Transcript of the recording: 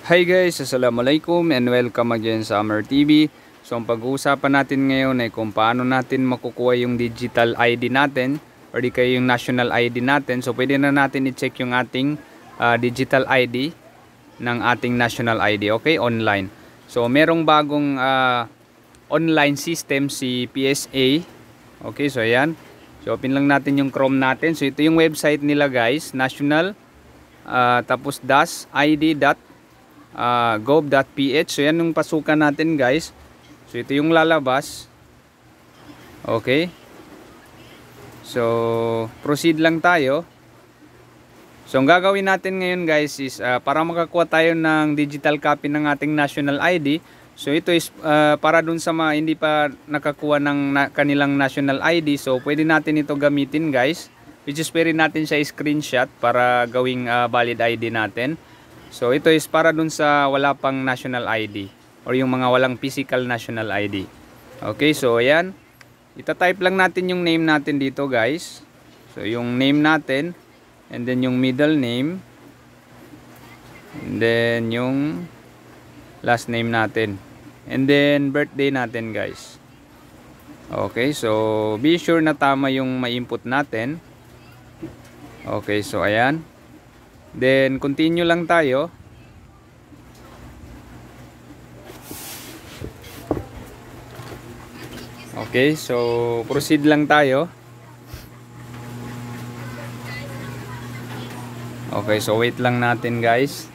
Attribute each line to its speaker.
Speaker 1: Hi guys, assalamualaikum and welcome again sa Amer TV. So ang pag-uusapan natin ngayon ay kung paano natin makukuha yung digital ID natin or di kaya yung national ID natin. So pwede na natin i-check yung ating digital ID ng ating national ID, okay, online. So merong bagong online system si PSA. Okay, so ayan. So open lang natin yung Chrome natin. So ito yung website nila guys, national tapos id.gov.ph. So yan yung pasukan natin guys. So ito yung lalabas. Okay. So proceed lang tayo. So ang gagawin natin ngayon guys is para makakuha tayo ng digital copy ng ating national ID. So ito is para dun sa mga hindi pa nakakuha ng kanilang national ID. So pwede natin ito gamitin guys. Which is pwede natin siya screenshot para gawing valid ID natin. So ito is para dun sa wala pang national ID or yung mga walang physical national ID. Okay, so ayan. Ita-type lang natin yung name natin dito guys. So yung name natin and then yung middle name and then yung last name natin and then birthday natin guys. Okay, so be sure na tama yung ma-input natin. Okay, so ayan. Then continue lang tayo. Okay, so proceed lang tayo. Okay, so wait lang natin guys.